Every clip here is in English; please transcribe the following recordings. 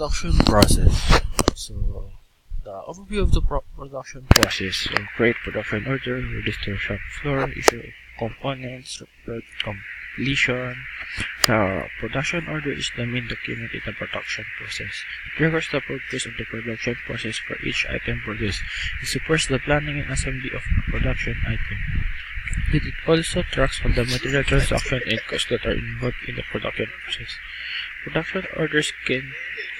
Production process. So, the overview of the production process. So, create production order, register shop floor, issue components, report completion. The production order is the main document in the production process. It records the progress of the production process for each item produced. It supports the planning and assembly of a production item. It also tracks all the material transaction and costs that are involved in the production process. Production orders can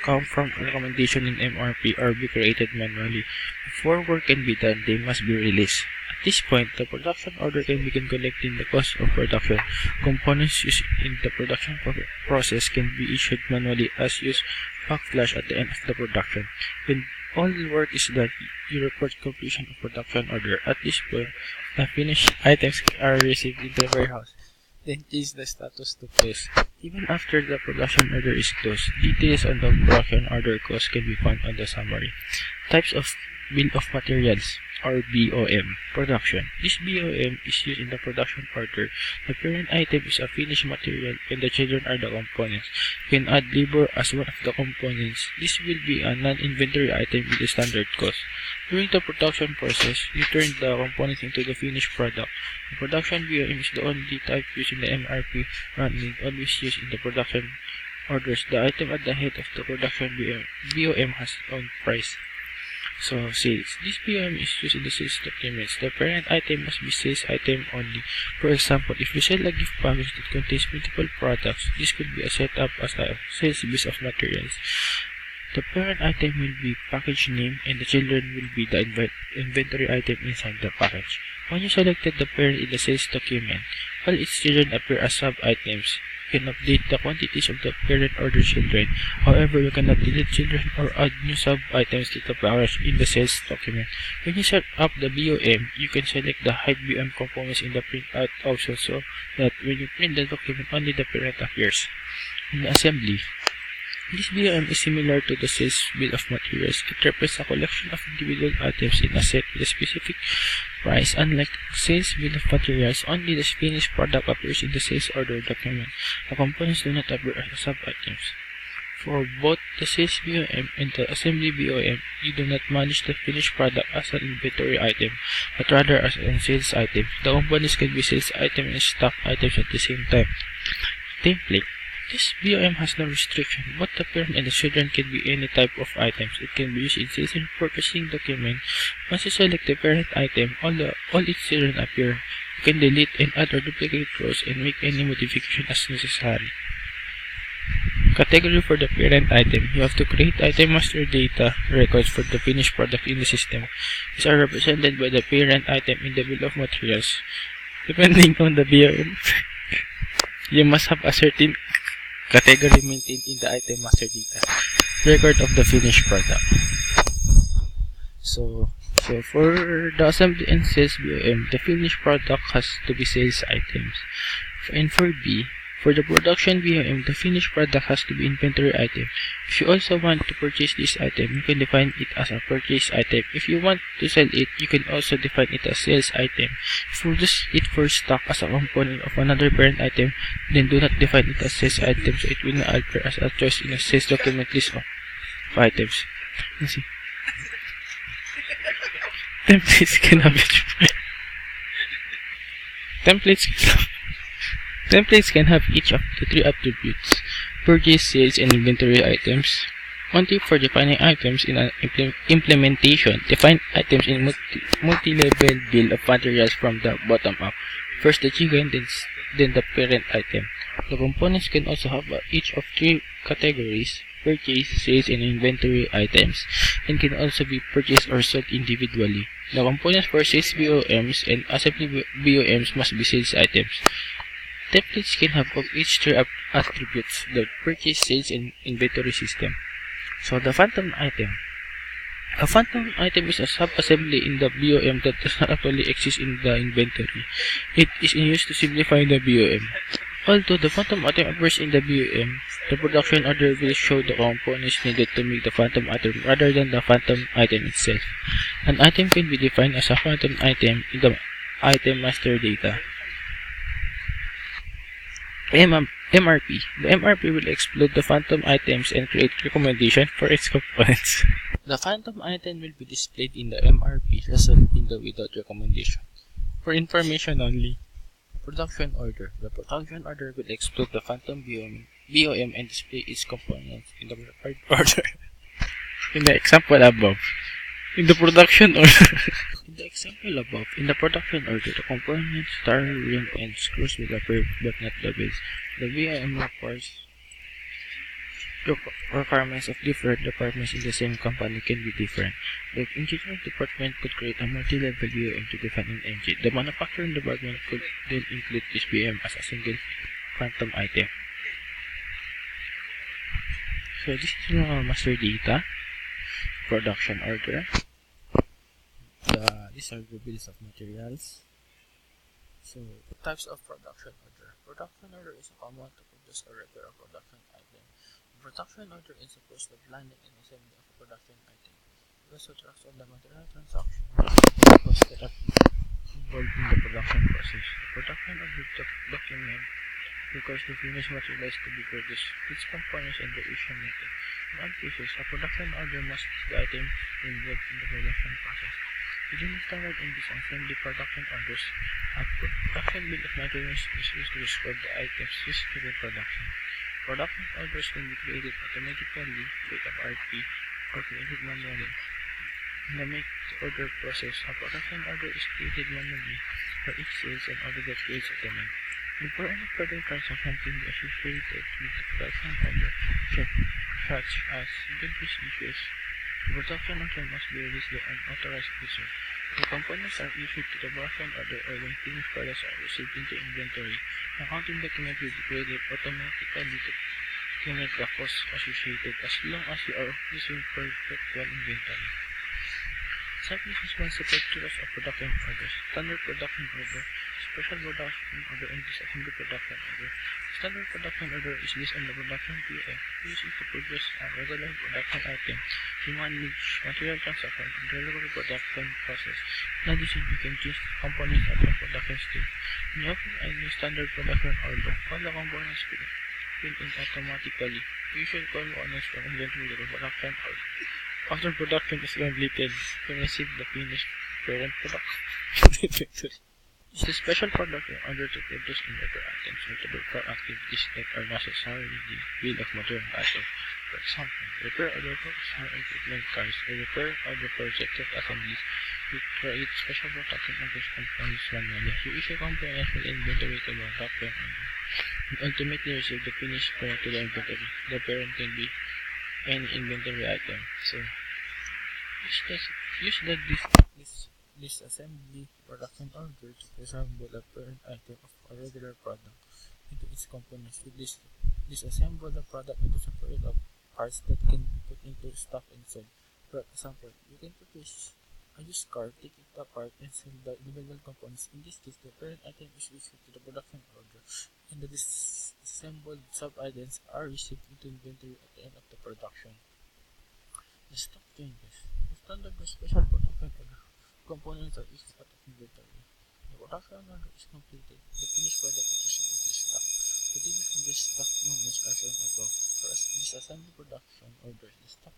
come from a recommendation in MRP or be created manually. Before work can be done, they must be released. At this point, the production order can begin collecting the cost of production. Components used in the production process can be issued manually as used backflash at the end of the production. When all work is done, you report completion of production order. At this point, the finished items are received in the warehouse. Then change the status to close. Even after the production order is closed, details on the production order cost can be found on the summary. Types of Bill of Materials or BOM production. This BOM is used in the production order. The parent item is a finished material and the children are the components. You can add labor as one of the components. This will be a non-inventory item with a standard cost. During the production process, you turn the components into the finished product. The production BOM is the only type used in the MRP run and always used in the production orders. The item at the head of the production BOM has its own price. So, sales. This BOM is used in the sales documents. The parent item must be sales item only. For example, if you sell a gift package that contains multiple products, this could be set up as a sales bill of materials. The parent item will be package name and the children will be the inventory item inside the package. When you selected the parent in the sales document, all its children appear as sub-items. You can update the quantities of the parent order children. However, you cannot delete children or add new sub-items to the package in the sales document. When you set up the BOM, you can select the hide BOM components in the printout also so that when you print the document, only the parent appears. In the assembly, this BOM is similar to the sales bill of materials. It represents a collection of individual items in a set with a specific price. Unlike sales bill of materials, only the finished product appears in the sales order document. The components do not appear as sub-items. For both the sales BOM and the assembly BOM, you do not manage the finished product as an inventory item, but rather as a sales item. The components can be sales items and stock items at the same time. Template. This BOM has no restriction. Both the parent and the children can be any type of items. It can be used in sales and purchasing document. Once you select the parent item, all its children appear. You can delete and add or duplicate rows and make any modification as necessary. Category for the parent item. You have to create item master data records for the finished product in the system. These are represented by the parent item in the bill of materials. Depending on the BOM, you must have a certain category maintained in the item master data record of the finished product. So for the assembly and sales BOM, the finished product has to be sales items. And for B, for the production BOM, the finished product has to be inventory item. If you also want to purchase this item, you can define it as a purchase item. If you want to sell it, you can also define it as sales item. If you produce it for stock as a component of another parent item, then do not define it as sales item, so it will not appear as a choice in a sales document list of items. Let's see. Templates can have Templates can have each of the three attributes: purchase, sales, and inventory items. One tip for defining items in an implementation: define items in multi-level bill of materials from the bottom up. First the chicken, then the parent item. The components can also have each of three categories: purchase, sales, and inventory items, and can also be purchased or sold individually. The components for sales BOMs and assembly BOMs must be sales items. Templates can have of each three attributes: the purchase, sales, and inventory system. So the phantom item. A phantom item is a sub-assembly in the BOM that does not actually exist in the inventory. It is used to simplify the BOM. Although the phantom item appears in the BOM, the production order will show the components needed to make the phantom item rather than the phantom item itself. An item can be defined as a phantom item in the item master data. MRP. The MRP will exclude the phantom items and create recommendation for its components. The phantom item will be displayed in the MRP result window without recommendation. For information only, production order. The production order will exclude the phantom BOM and display its components in the required order. In the example above, in the production order. In the example above, in the production order, the components, star, ring, and screws will appear but not the base. The BOM requirements of different departments in the same company can be different. The engineering department could create a multi-level BOM to define an engine. The manufacturing department could then include this BOM as a single phantom item. So this is the master data, production order. These are the bills of materials. So types of production order. Production order is a command to produce or repair a production item. Production order is supposed to planning and assembly of a production item. It also tracks all the material transactions and costs that are involved in the production process. The production order document records the finished materials to be produced, its components, and the issue method. In all cases, a production order must list the item involved in the production process. Within the standard and disassembly production orders, a production bill of materials is used to describe the items used during production. Production orders can be created automatically with an RP or created manually. In the make-to-order process, a production order is created manually for each sales and order that creates a demand. Before any further transaction can be associated with the production order, such as inventory issues, the production order must be released by an authorized user. The components are issued to the production order or when finished products are received into inventory. The accounting document will be created automatically to document the costs associated as long as you are using perpetual inventory. Subject responsible clause of production orders. Standard production order, special production order, and disassembly production order. Standard production order is based on the production PO, used to produce a regular production item to manage material transaction and regular production process. In addition, you can change components at the production stage. When you open a new standard production order, all the components fill in automatically. You should components from inventory to the production order. After production is completed, you receive the finished parent product from the inventory. Use the special production order to produce and repair items or to perform activities that are necessary in the bill of material item. For example, repair order for small equipment cars or repair order for sector assemblies. You create special production orders components manually. You issue components from inventory to the production order. You ultimately receive the finished parent to the inventory. The parent can be any inventory item. So use the disassembly production order to assemble a parent item of a regular product into its components. You disassemble the product into separate parts that can be put into stock and sold. For example, you can purchase a used car, take it apart, and sell the individual components. In this case, the parent item is issued to the production order, and the disassembled sub-items are received into inventory at the end of the production. The stock changes. The standard or special production order components are issued out of inventory. The production order is completed. The finished product is received into stock. The details of the stock movements are shown above. For disassembly production orders, the stock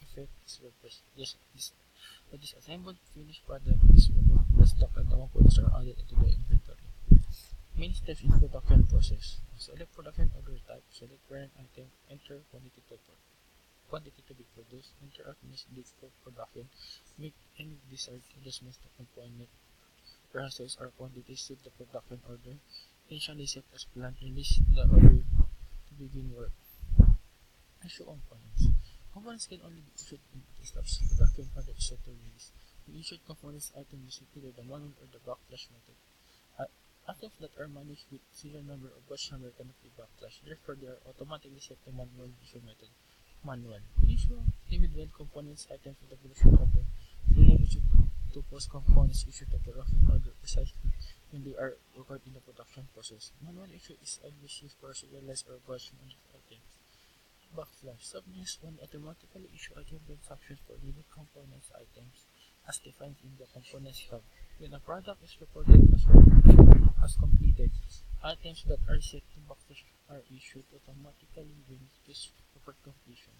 effect is reversed. The disassembled finished product is removed from the stock and the components are added into the inventory. Main steps in production process. Select production order type, select parent item, enter quantity to be produced, enter a finished date for production, make any desired adjustments to component process or quantity, save the production order, initially set as planned, release the order to begin work. Issue components. Components can only be issued in steps. Production order is set to release. The issued components item using either the manual or the backflash method. Items that are managed with serial number or batch number cannot be backflashed, therefore they are automatically set to manual issue method. Manual. Issue individual components items to the production order. The never to post components issued to the production order precisely when they are required in the production process. Manual issue is always used for serialized or batch managed items. Backflash. Submeans when automatically issue item transactions for needed components items as defined in the components tab. When a product is reported as as completed. Items that are set to backdash are issued automatically when this report completion.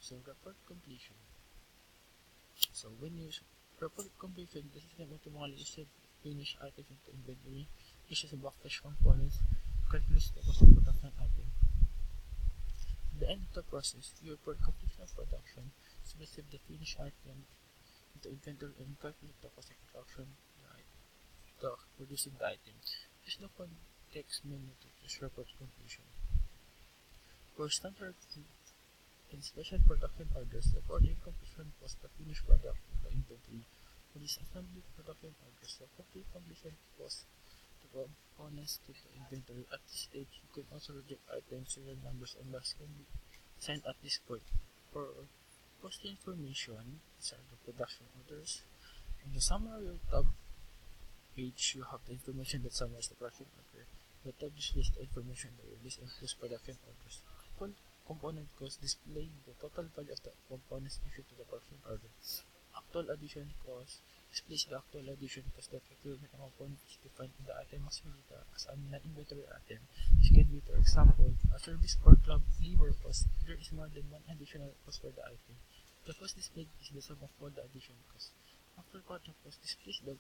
So report completion. So when you report completion, the system automatically sets finished items into inventory, issues backdash components, calculates the cost of production item. At the end of the process, you report completion of production, specify the finished item into inventory and calculate the cost of production the producing the item. Use the context menu to choose report completion. For standard and special production orders, the ordering completion was the finished product in the inventory. For disassembly production orders, the complete completion was the components to the inventory. At this stage, you can also reject items, serial numbers, and marks can be assigned at this point. For cost information, these are the production orders. In the summary tab page, you have the information that summarizes the production order. The tab displays the information that release includes production orders. Component cost display the total value of the components issued to the production order. Actual addition cost displays the actual addition cost that occurred when a component is defined in the item master data as a non-inventory item. This can be, for example, a service or club labor cost. There is more than one additional cost for the item. The cost displayed is the sum of all the addition costs. Actual product cost displays the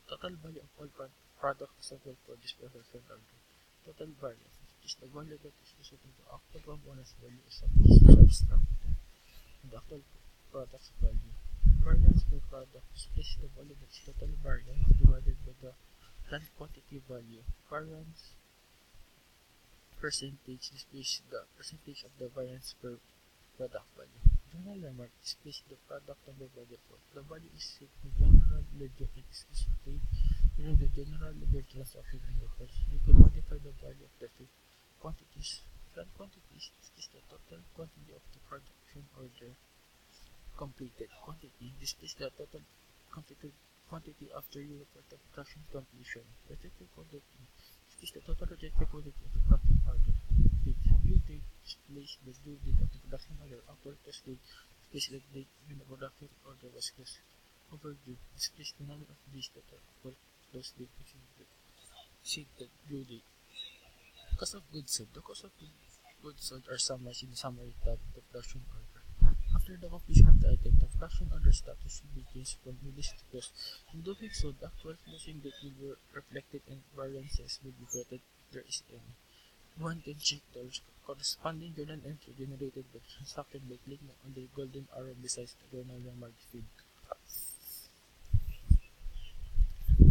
total value of all product assembled for this production order. Total variance is the value that is resulting to actual components value is subtract and the actual product's value. Variance per product displays the value that is total variance divided by the planned quantity value. Variance percentage displays the percentage of the variance per product value. Journal remark displays the product number by default. The value is set to general ledger and is displayed during the general ledger transaction in the purse. You can modify the value of the quantities. Planned quantities displays the total quantity of the production order completed. Quantity displays the total quantity after you report the production completion. Rejected quantity displays the total rejected quantity of the production order. Due date displays the due date of the production order. Actual close date displays the date when the production order was closed. Overdue displays the number of days that the actual close date exceed the due date. Cost of goods sold. The cost of goods sold are summarized in the summary tab of the production order. After the completion of the item, the production order status should be changed from release to close. In doing so, the actual closing date will be reflected and variances will be plotted if there is any. One can check the corresponding journal entry generated by the transaction by clicking on the golden arrow beside the journal remark field.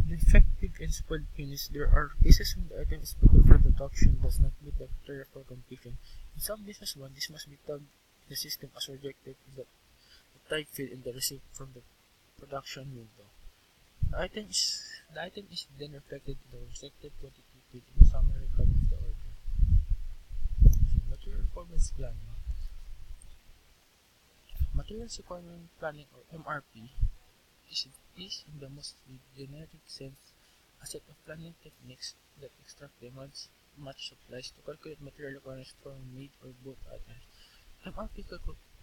Defective and spoiled finish. There are cases when the item is put for production does not meet the criteria for completion. In some business one, this must be tagged in the system as rejected in the type field in the receipt from the production window. The item is then reflected in the rejected quantity field in the summary tab of the order. Material Requirements Planning. Materials Requirement Planning or MRP is in the most generic sense a set of planning techniques that extract demands, match supplies to calculate material requirements for made or bought items. MRP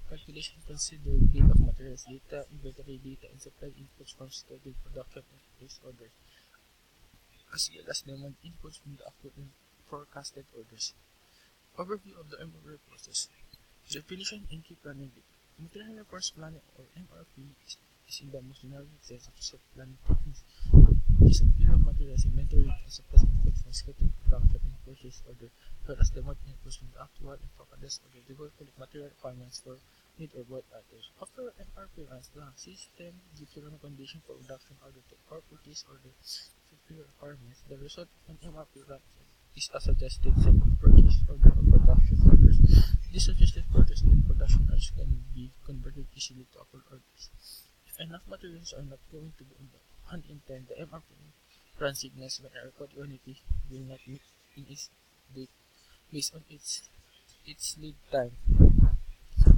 calculation consider bill of materials data, inventory data, and supply inputs from scheduled production and place orders, as well as demand inputs from the actual and forecasted orders. Overview of the MRP process. Definition and key planning data. Material Requirements Planning or MRP is in the most generic sense of set planning techniques. It is a bill of materials, inventory, and supplies inputs from scheduled production and purchase order, as well as demand inputs from the actual and forecasted order to calculate material requirements for made or bought items. After MRP runs, the system gives a recommendation for production order or purchase order superior requirements. The result of an MRP run is a suggested set of purchase order or production orders. These suggested purchase and production orders can be converted easily to actual orders. If enough materials are not going to be on in time, the MRP run signals when a required quantity will not meet in its date based on its lead time.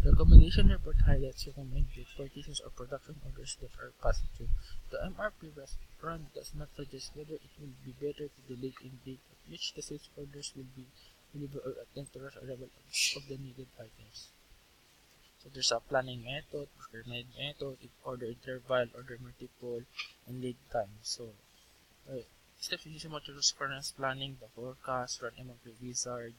The recommendation report highlights recommended purchases or production orders that are passed through. The MRP run does not suggest whether it will be better to delay in date at which the sales orders will be delivered or attempt to rush arrival of the needed items. So there's a planning method, pyramid method, order interval, order multiple, and lead time. So steps is mo to furnace planning, the forecast, run a monthly wizard,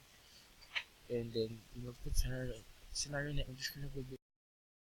and then you know put scenario na description will be